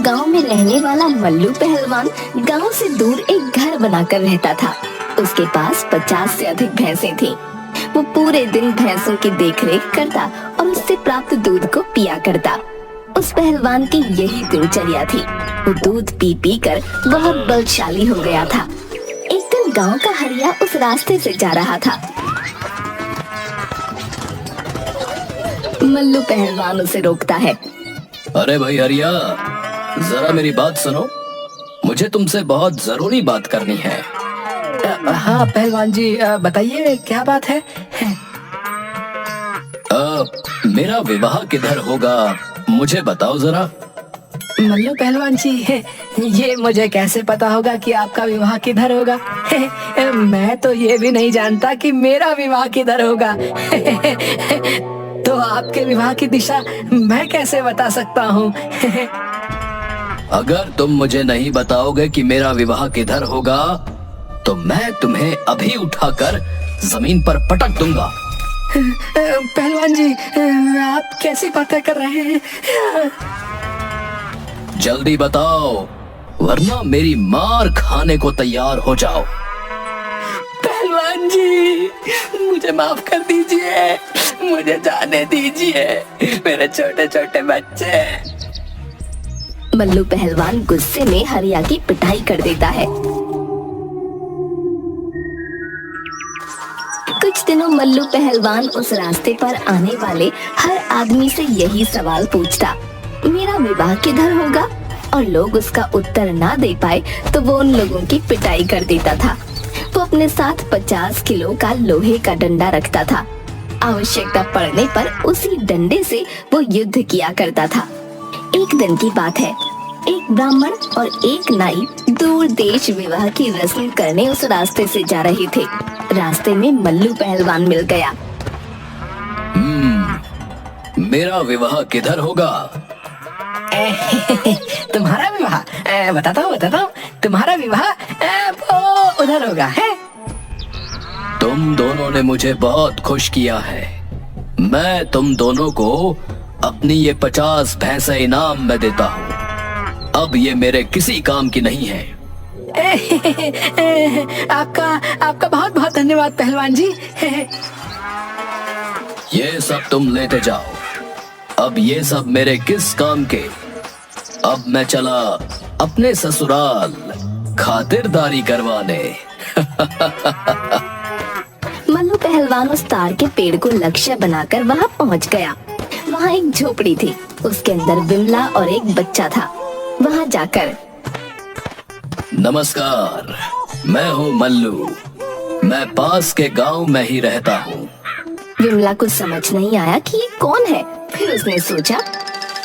गांव में रहने वाला मल्लू पहलवान गांव से दूर एक घर बनाकर रहता था। उसके पास 50 से अधिक भैंसें थीं। वो पूरे दिन भैंसों की देखरेख करता और उससे प्राप्त दूध को पिया करता। उस पहलवान की यही दिनचर्या थी। वो दूध पी पी कर बहुत बलशाली हो गया था। एक दिन गांव का हरिया उस रास्ते से जा रहा था। मल्लू पहलवान उसे रोकता है। अरे भाई हरिया, जरा मेरी बात सुनो। मुझे तुमसे बहुत जरूरी बात करनी है। हाँ पहलवान जी, बताइए क्या बात है? मेरा विवाह किधर होगा, मुझे बताओ जरा। मल्लू पहलवान जी, ये मुझे कैसे पता होगा कि आपका विवाह किधर होगा? मैं तो ये भी नहीं जानता कि मेरा विवाह किधर होगा। तो आपके विवाह की दिशा मैं कैसे बता सकता हूँ? अगर तुम मुझे नहीं बताओगे कि मेरा विवाह किधर होगा तो मैं तुम्हें अभी उठाकर जमीन पर पटक दूंगा। पहलवान जी, आप कैसी बातें कर रहे हैं? जल्दी बताओ, वरना मेरी मार खाने को तैयार हो जाओ। पहलवान जी, मुझे माफ कर दीजिए, मुझे जाने दीजिए, मेरे छोटे छोटे बच्चे। मल्लू पहलवान गुस्से में हरिया की पिटाई कर देता है। कुछ दिनों मल्लू पहलवान उस रास्ते पर आने वाले हर आदमी से यही सवाल पूछता, मेरा विवाह किधर होगा? और लोग उसका उत्तर ना दे पाए तो वो उन लोगों की पिटाई कर देता था। वो अपने साथ 50 किलो का लोहे का डंडा रखता था। आवश्यकता पड़ने पर उसी डंडे से वो युद्ध किया करता था। एक दिन की बात है, एक ब्राह्मण और एक नाई दूर देश विवाह की रस्म करने उस रास्ते से जा रहे थे। रास्ते में मल्लू पहलवान मिल गया। मेरा विवाह किधर होगा? तुम्हारा विवाह? बताता हूँ, तुम्हारा विवाह वो उधर होगा है। तुम दोनों ने मुझे बहुत खुश किया है। मैं तुम दोनों को अपनी ये 50 भैंसें इनाम में देता हूँ। अब ये मेरे किसी काम की नहीं है। आपका बहुत बहुत धन्यवाद पहलवान जी। ये सब तुम लेते जाओ। अब ये सब मेरे किस काम के। अब मैं चला अपने ससुराल खातिरदारी करवाने। मल्लू पहलवान उस ताड़ के पेड़ को लक्ष्य बनाकर वहाँ पहुँच गया। वहाँ एक झोपड़ी थी, उसके अंदर बिमला और एक बच्चा था। वहाँ जाकर, नमस्कार, मैं हूँ मल्लू। मैं पास के गांव में ही रहता हूँ। बिमला को समझ नहीं आया कि ये कौन है। फिर उसने सोचा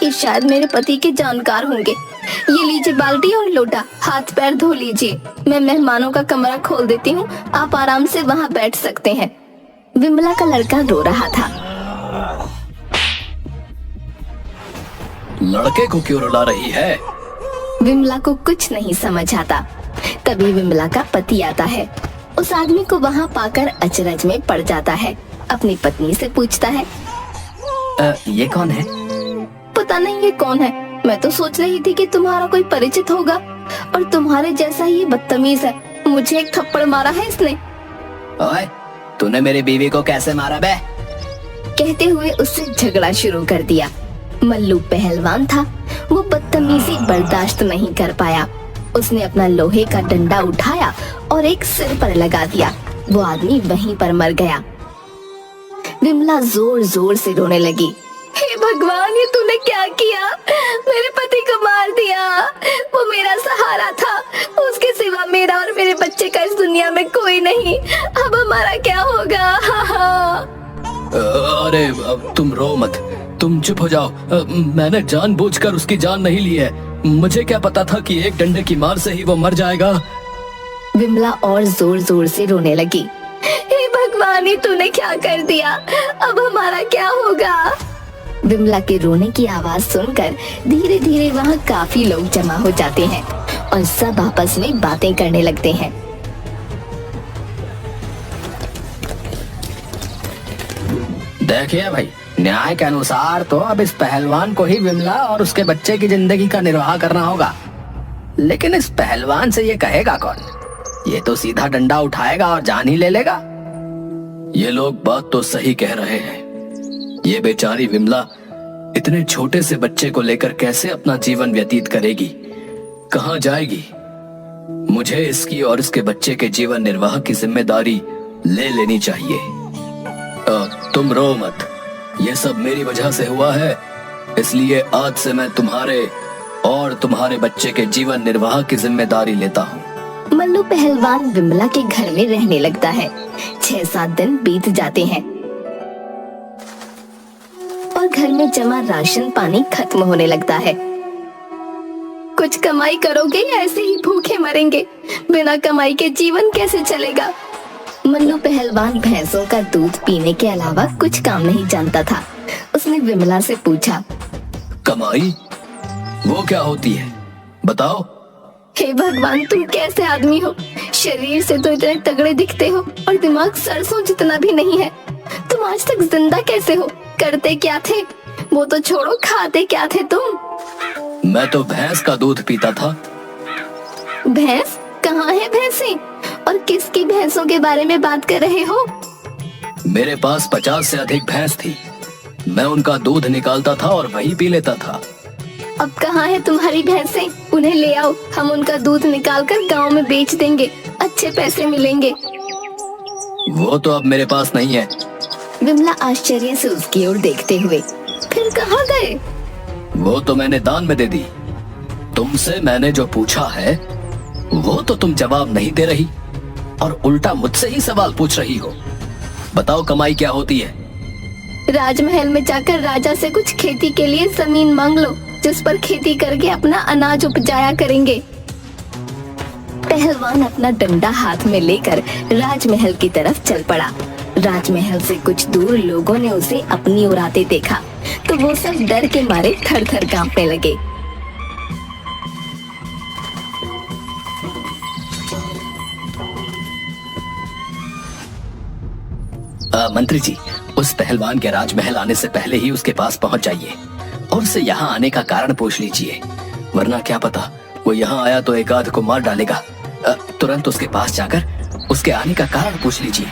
कि शायद मेरे पति के जानकार होंगे। ये लीजिए बाल्टी और लोटा, हाथ पैर धो लीजिए। मैं मेहमानों का कमरा खोल देती हूँ, आप आराम से वहाँ बैठ सकते हैं। बिमला का लड़का रो रहा था। लड़के को क्यों रुला रही है? विमला को कुछ नहीं समझ आता। तभी विमला का पति आता है। उस आदमी को वहाँ पाकर अचरज में पड़ जाता है। अपनी पत्नी से पूछता है, ये कौन है? पता नहीं ये कौन है। मैं तो सोच रही थी कि तुम्हारा कोई परिचित होगा, और तुम्हारे जैसा ही बदतमीज है। मुझे एक थप्पड़ मारा है इसने। ओए, तूने मेरी बीवी को कैसे मारा बे? कहते हुए उससे झगड़ा शुरू कर दिया। मल्लू पहलवान था, वो बदतमीजी बर्दाश्त नहीं कर पाया। उसने अपना लोहे का डंडा उठाया और एक सिर पर लगा दिया। वो आदमी वहीं पर मर गया। विमला जोर जोर से रोने लगी। हे भगवान, ये तूने क्या किया? मेरे पति को मार दिया। वो मेरा सहारा था। उसके सिवा मेरा और मेरे बच्चे का इस दुनिया में कोई नहीं। अब हमारा क्या होगा? अरे अब तुम रो मत, तुम चुप हो जाओ। मैंने जानबूझकर उसकी जान नहीं ली है। मुझे क्या पता था कि एक डंडे की मार से ही वो मर जाएगा। विमला और जोर जोर से रोने लगी। हे भगवान, ये तूने क्या कर दिया? अब हमारा क्या होगा? विमला के रोने की आवाज सुनकर धीरे धीरे वहाँ काफी लोग जमा हो जाते हैं और सब आपस में बातें करने लगते हैं। देखिए भाई, न्याय के अनुसार तो अब इस पहलवान को ही विमला और उसके बच्चे की जिंदगी का निर्वाह करना होगा। लेकिन इस पहलवान से ये कहेगा कौन? ये तो सीधा डंडा उठाएगा और जान ही ले लेगा। ये लोग बात तो सही कह रहे हैं। ये बेचारी विमला इतने छोटे से बच्चे को लेकर कैसे अपना जीवन व्यतीत करेगी, कहाँ जाएगी? मुझे इसकी और इसके बच्चे के जीवन निर्वाह की जिम्मेदारी ले लेनी चाहिए। तुम रो मत, ये सब मेरी वजह से हुआ है, इसलिए आज से मैं तुम्हारे और तुम्हारे बच्चे के जीवन निर्वाह की जिम्मेदारी लेता हूँ। मल्लू पहलवान विमला के घर में रहने लगता है। 6-7 दिन बीत जाते हैं और घर में जमा राशन पानी खत्म होने लगता है। कुछ कमाई करोगे या ऐसे ही भूखे मरेंगे? बिना कमाई के जीवन कैसे चलेगा? मल्लू पहलवान भैंसों का दूध पीने के अलावा कुछ काम नहीं जानता था। उसने विमला से पूछा, कमाई वो क्या होती है, बताओ। हे भगवान, तुम कैसे आदमी हो? शरीर से तो इतने तगड़े दिखते हो और दिमाग सरसों जितना भी नहीं है। तुम आज तक जिंदा कैसे हो? करते क्या थे? वो तो छोड़ो, खाते क्या थे तुम? मैं तो भैंस का दूध पीता था। भैंस? कहाँ है भैंसें? और किसकी भैंसों के बारे में बात कर रहे हो? मेरे पास 50 से अधिक भैंस थी। मैं उनका दूध निकालता था और वही पी लेता था। अब कहाँ है तुम्हारी भैंसें? उन्हें ले आओ, हम उनका दूध निकालकर गांव में बेच देंगे, अच्छे पैसे मिलेंगे। वो तो अब मेरे पास नहीं है। विमला आश्चर्य से उसकी ओर देखते हुए, फिर कहाँ गए? वो तो मैंने दान में दे दी। तुमसे मैंने जो पूछा है वो तो तुम जवाब नहीं दे रही और उल्टा मुझसे ही सवाल पूछ रही हो। बताओ कमाई क्या होती है? राजमहल में जाकर राजा से कुछ खेती के लिए जमीन मांग लो, जिस पर खेती करके अपना अनाज उपजाया करेंगे। पहलवान अपना डंडा हाथ में लेकर राजमहल की तरफ चल पड़ा। राजमहल से कुछ दूर लोगों ने उसे अपनी ओर आते देखा तो वो सब डर के मारे थर-थर कांपने लगे। मंत्री जी, उस पहलवान के राजमहल आने से पहले ही उसके पास पहुंच जाइए और उससे यहाँ आने का कारण पूछ लीजिए, वरना क्या पता वो यहाँ आया तो एक आध को मार डालेगा। तुरंत उसके पास जाकर उसके आने का कारण पूछ लीजिए।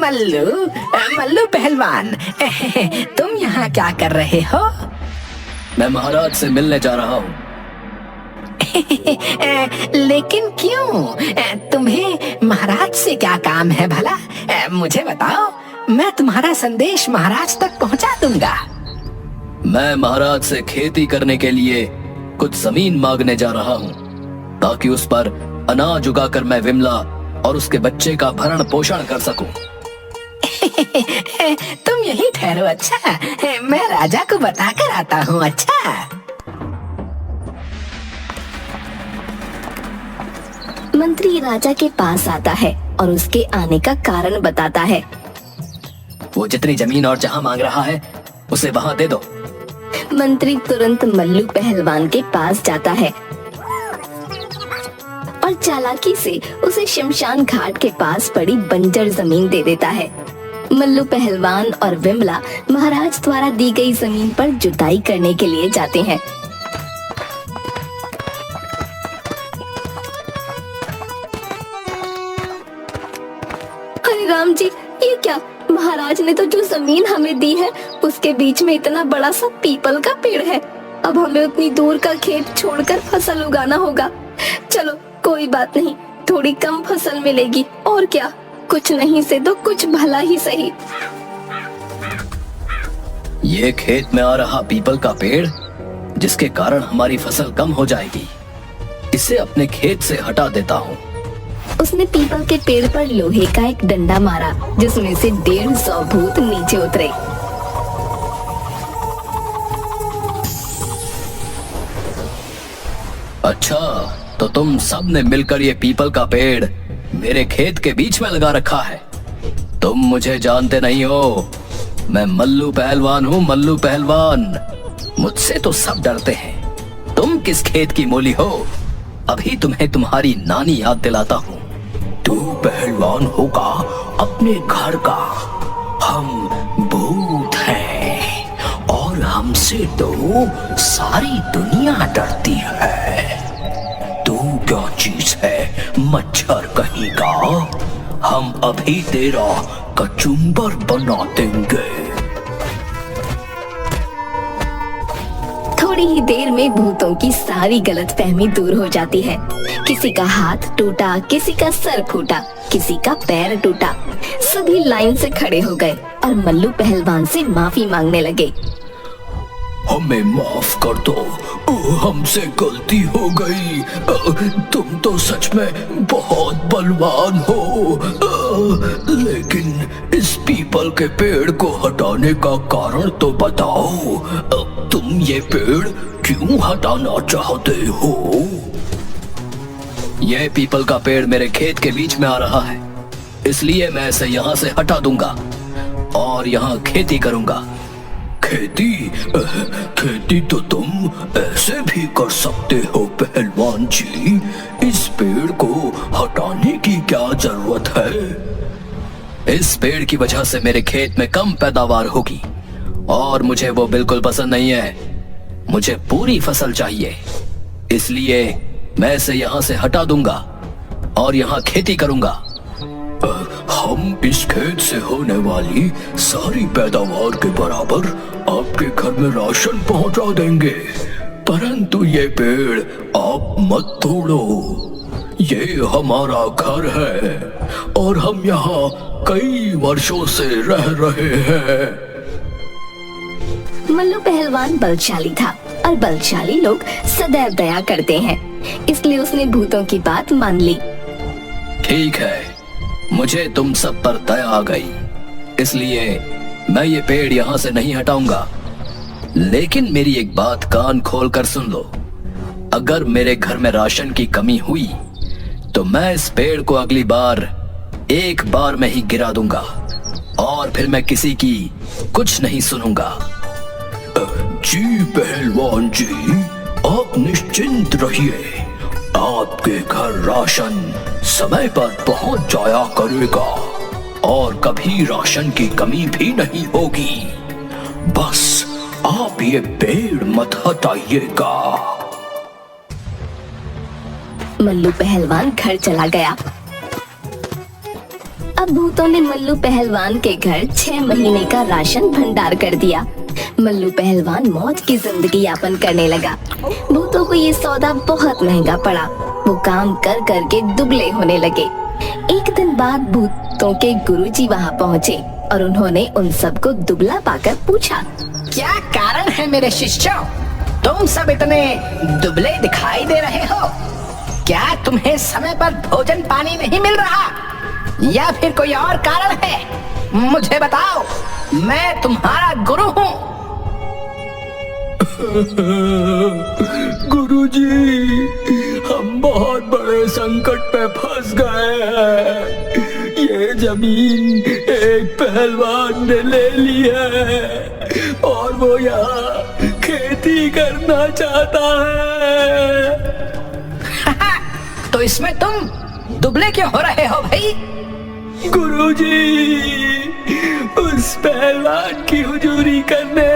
मल्लू पहलवान, तुम यहाँ क्या कर रहे हो? मैं महाराज से मिलने जा रहा हूँ। लेकिन क्यों? तुम्हें महाराज से क्या काम है भला? मुझे बताओ, मैं तुम्हारा संदेश महाराज तक पहुंचा दूंगा। मैं महाराज से खेती करने के लिए कुछ जमीन मांगने जा रहा हूँ ताकि उस पर अनाज उगाकर मैं विमला और उसके बच्चे का भरण पोषण कर सकूं। तुम यही ठहरो, अच्छा? मैं राजा को बताकर आता हूँ। अच्छा? मंत्री राजा के पास आता है और उसके आने का कारण बताता है। वो जितनी जमीन और जहां मांग रहा है उसे वहां दे दो। मंत्री तुरंत मल्लू पहलवान के पास जाता है और चालाकी से उसे शमशान घाट के पास पड़ी बंजर जमीन दे देता है। मल्लू पहलवान और विमला महाराज द्वारा दी गई जमीन पर जुताई करने के लिए जाते हैं। अरे राम जी, ये क्या? महाराज ने तो जो जमीन हमें दी है उसके बीच में इतना बड़ा सा पीपल का पेड़ है। अब हमें उतनी दूर का खेत छोड़कर फसल उगाना होगा। चलो कोई बात नहीं, थोड़ी कम फसल मिलेगी और क्या, कुछ नहीं से तो कुछ भला ही सही। ये खेत में आ रहा पीपल का पेड़ जिसके कारण हमारी फसल कम हो जाएगी, इसे अपने खेत से हटा देता हूँ। उसने पीपल के पेड़ पर लोहे का एक डंडा मारा जिसमें से 150 भूत नीचे उतरे। अच्छा, तो तुम सब ने मिलकर ये पीपल का पेड़ मेरे खेत के बीच में लगा रखा है। तुम मुझे जानते नहीं हो, मैं मल्लू पहलवान हूँ, मल्लू पहलवान। मुझसे तो सब डरते हैं। तुम किस खेत की मूली हो? अभी तुम्हें तुम्हारी नानी याद दिलाता हूँ। तू पहलवान होगा अपने घर का, हम भूत हैं और हमसे तो सारी दुनिया डरती है। तू क्या चीज है मच्छर कहीं का, हम अभी तेरा कचुम्बर बना देंगे। थोड़ी ही देर में भूतों की सारी गलतफहमी दूर हो जाती है। किसी का हाथ टूटा, किसी का सर फूटा, किसी का पैर टूटा। सभी लाइन से खड़े हो गए और मल्लू पहलवान से माफी मांगने लगे। हमें माफ कर दो, हमसे गलती हो गई। तुम तो सच में बहुत बलवान हो, लेकिन इस पीपल के पेड़ को हटाने का कारण तो बताओ। तुम ये पेड़ क्यों हटाना चाहते हो? यह पीपल का पेड़ मेरे खेत के बीच में आ रहा है, इसलिए मैं इसे यहाँ से हटा दूंगा और यहाँ खेती करूंगा। खेती तो तुम ऐसे भी कर सकते हो पहलवान जी। इस पेड़ को हटाने की क्या जरूरत है? इस पेड़ की वजह से मेरे खेत में कम पैदावार होगी और मुझे वो बिल्कुल पसंद नहीं है। मुझे पूरी फसल चाहिए, इसलिए मैं इसे यहाँ से हटा दूंगा और यहाँ खेती करूंगा। हम इस खेत से होने वाली सारी पैदावार के बराबर आपके घर में राशन पहुंचा देंगे, परंतु ये पेड़ आप मत तोड़ो। ये हमारा घर है और हम यहाँ कई वर्षों से रह रहे हैं। मल्लू पहलवान बलशाली था और बलशाली लोग सदैव दया करते हैं, इसलिए उसने भूतों की बात मान ली। ठीक है, मुझे तुम सब पर दया आ गई, इसलिए मैं ये पेड़ यहाँ से नहीं हटाऊंगा। लेकिन मेरी एक बात कान खोल कर सुन लो। अगर मेरे घर में राशन की कमी हुई तो मैं इस पेड़ को अगली बार एक बार में ही गिरा दूंगा और फिर मैं किसी की कुछ नहीं सुनूंगा। जी पहलवान जी, आप निश्चिंत रहिए, आपके घर राशन समय पर पहुंच जाया करेगा और कभी राशन की कमी भी नहीं होगी। बस आप ये पेड़ मत हटाइएगा। मल्लू पहलवान घर चला गया। अब भूतों ने मल्लू पहलवान के घर 6 महीने का राशन भंडार कर दिया। मल्लू पहलवान मौज की जिंदगी यापन करने लगा। भूतों को ये सौदा बहुत महंगा पड़ा। वो काम कर कर के दुबले होने लगे। एक दिन बाद भूतों के गुरुजी वहाँ पहुँचे और उन्होंने उन सबको दुबला पाकर पूछा, क्या कारण है मेरे शिष्यों, तुम सब इतने दुबले दिखाई दे रहे हो? क्या तुम्हें समय पर भोजन पानी नहीं मिल रहा या फिर कोई और कारण है? मुझे बताओ, मैं तुम्हारा गुरु हूँ। गुरुजी, हम बहुत बड़े संकट पे फंस गए हैं। ये जमीन एक पहलवान ने ले ली है और वो यहाँ खेती करना चाहता है। तो इसमें तुम दुबले क्यों हो रहे हो भाई? गुरुजी, उस पहलवान की हुजूरी करने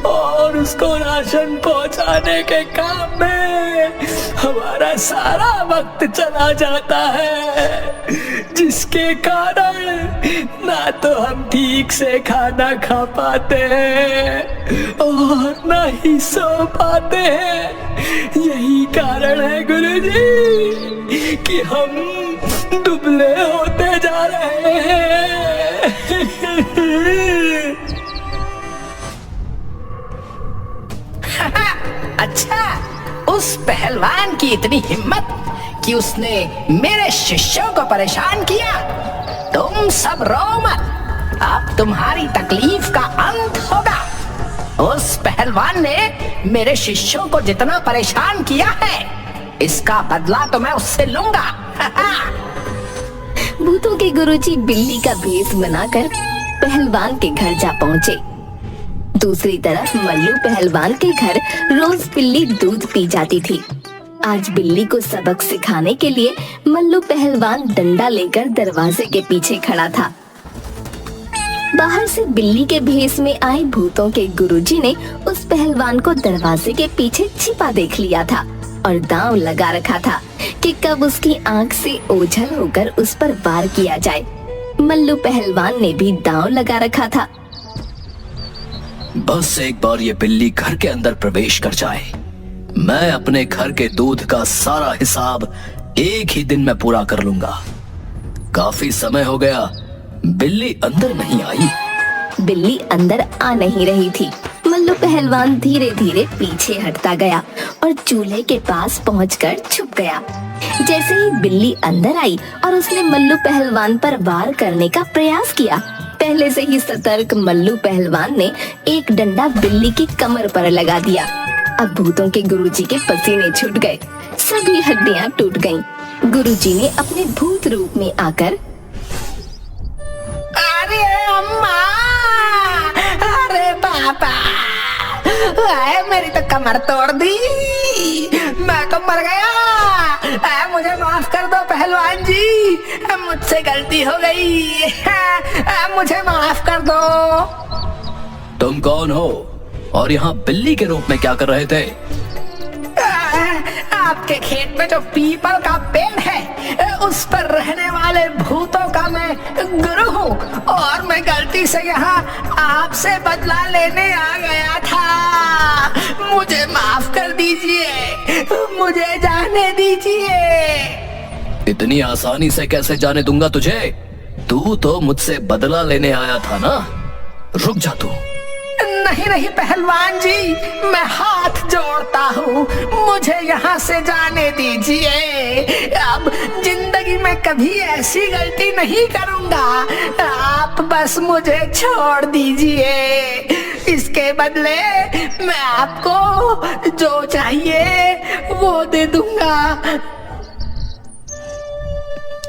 और उसको राशन पहुंचाने के काम में हमारा सारा वक्त चला जाता है, जिसके कारण ना तो हम ठीक से खाना खा पाते हैं और ना ही सो पाते हैं। यही कारण है गुरुजी कि हम दुबले होते जा रहे हैं। अच्छा, उस पहलवान की इतनी हिम्मत कि उसने मेरे शिष्यों को परेशान किया। तुम सब रो मत, अब तुम्हारी तकलीफ का अंत होगा। उस पहलवान ने मेरे शिष्यों को जितना परेशान किया है, इसका बदला तो मैं उससे लूंगा। भूतों के गुरुजी बिल्ली का भेष बनाकर पहलवान के घर जा पहुँचे। दूसरी तरफ मल्लू पहलवान के घर रोज बिल्ली दूध पी जाती थी। आज बिल्ली को सबक सिखाने के लिए मल्लू पहलवान डंडा लेकर दरवाजे के पीछे खड़ा था। बाहर से बिल्ली के भेष में आए भूतों के गुरुजी ने उस पहलवान को दरवाजे के पीछे छिपा देख लिया था और दांव लगा रखा था कि कब उसकी आंख से ओझल होकर उस पर वार किया जाए। मल्लू पहलवान ने भी दांव लगा रखा था। बस एक बार ये बिल्ली घर के अंदर प्रवेश कर जाए, मैं अपने घर के दूध का सारा हिसाब एक ही दिन में पूरा कर लूंगा। काफी समय हो गया बिल्ली अंदर नहीं आई। बिल्ली अंदर आ नहीं रही थी। मल्लू पहलवान धीरे धीरे पीछे हटता गया और चूल्हे के पास पहुंचकर छुप गया। जैसे ही बिल्ली अंदर आई और उसने मल्लू पहलवान पर वार करने का प्रयास किया, पहले से ही सतर्क मल्लू पहलवान ने एक डंडा बिल्ली की कमर पर लगा दिया। अब भूतों के गुरुजी के पसीने छूट गए, सभी हड्डियां टूट गईं। गुरुजी ने अपने भूत रूप में आकर, अरे अम्मा, अरे पापा, आए मेरी तो कमर तोड़ दी, मैं तो मर गया। आए मुझे माफ कर दो पहलवान जी, मुझसे गलती हो गई, मुझे माफ कर दो। तुम कौन हो और यहाँ बिल्ली के रूप में क्या कर रहे थे? आपके खेत में जो पीपल का पेड़ है उस पर रहने वाले भूतों का मैं गुरु हूँ और मैं गलती से यहाँ आपसे बदला लेने आ गया था। मुझे माफ कर दीजिए, मुझे जाने दीजिए। इतनी आसानी से कैसे जाने दूंगा तुझे? तू तो मुझसे बदला लेने आया था ना। रुक जा तू। नहीं नहीं पहलवान जी, मैं हाथ जोड़ता हूँ, मुझे यहाँ से जाने दीजिए। अब जिंदगी में कभी ऐसी गलती नहीं करूँगा, आप बस मुझे छोड़ दीजिए। इसके बदले मैं आपको जो चाहिए वो दे दूंगा।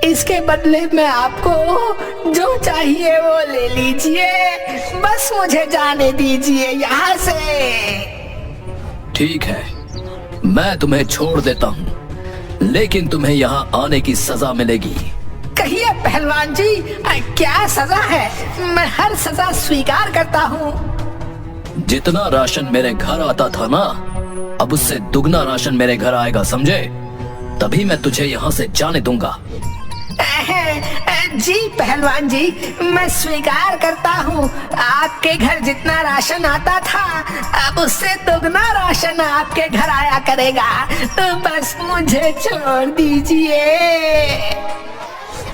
इसके बदले में आपको जो चाहिए वो ले लीजिए, बस मुझे जाने दीजिए यहाँ से। ठीक है, मैं तुम्हें छोड़ देता हूँ, लेकिन तुम्हें यहाँ आने की सजा मिलेगी। कहिए पहलवान जी, क्या सजा है? मैं हर सजा स्वीकार करता हूँ। जितना राशन मेरे घर आता था ना, अब उससे दुगना राशन मेरे घर आएगा, समझे? तभी मैं तुझे यहाँ से जाने दूंगा। जी पहलवान जी, मैं स्वीकार करता हूँ, आपके घर जितना राशन आता था अब उससे दुगना राशन आपके घर आया करेगा, तो बस मुझे छोड़ दीजिए।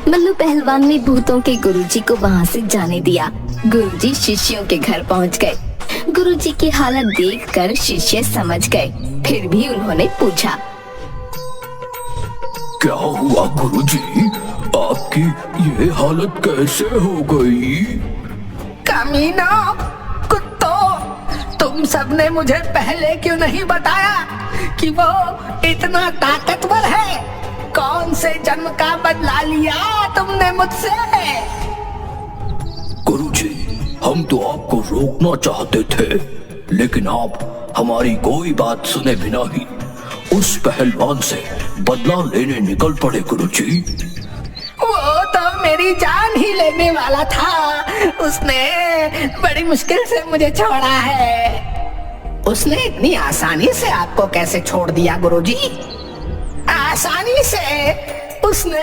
मल्लू पहलवान ने भूतों के गुरुजी को वहाँ से जाने दिया। गुरुजी शिष्यों के घर पहुँच गए। गुरुजी की हालत देखकर शिष्य समझ गए, फिर भी उन्होंने पूछा, क्या हुआ गुरुजी? आपकी ये हालत कैसे हो गई? कमीनों, कुत्तों, तुम सबने मुझे पहले क्यों नहीं बताया कि वो इतना ताकतवर है? कौन से जन्म का बदला लिया तुमने मुझसे? गुरुजी, हम तो आपको रोकना चाहते थे, लेकिन आप हमारी कोई बात सुने बिना ही उस पहलवान से बदला लेने निकल पड़े गुरुजी। वो तो मेरी जान ही लेने वाला था, उसने बड़ी मुश्किल से मुझे छोड़ा है। उसने इतनी आसानी से आपको कैसे छोड़ दिया गुरुजी? आसानी से उसने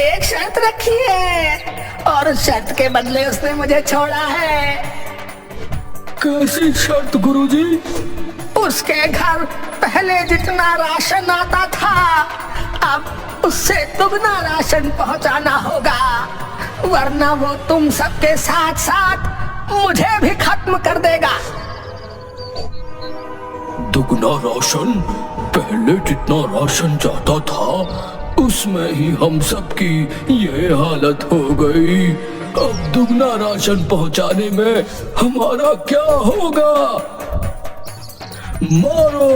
एक शर्त रखी है और उस शर्त के बदले उसने मुझे छोड़ा है। कैसी शर्त गुरुजी? उसके घर पहले जितना राशन आता था अब उससे दुगना राशन पहुंचाना होगा, वरना वो तुम सबके साथ साथ मुझे भी खत्म कर देगा। दुगना राशन? पहले जितना राशन जाता था उसमें ही हम सबकी ये हालत हो गई। अब दुगना राशन पहुंचाने में हमारा क्या होगा? मारो!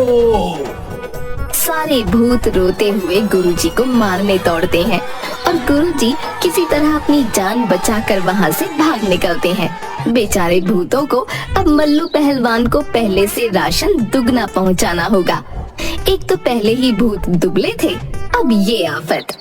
सारे भूत रोते हुए गुरुजी को मारने दौड़ते हैं और गुरुजी किसी तरह अपनी जान बचाकर वहाँ से भाग निकलते हैं। बेचारे भूतों को अब मल्लू पहलवान को पहले से राशन दुगना पहुँचाना होगा। एक तो पहले ही भूत दुबले थे, अब ये आफत।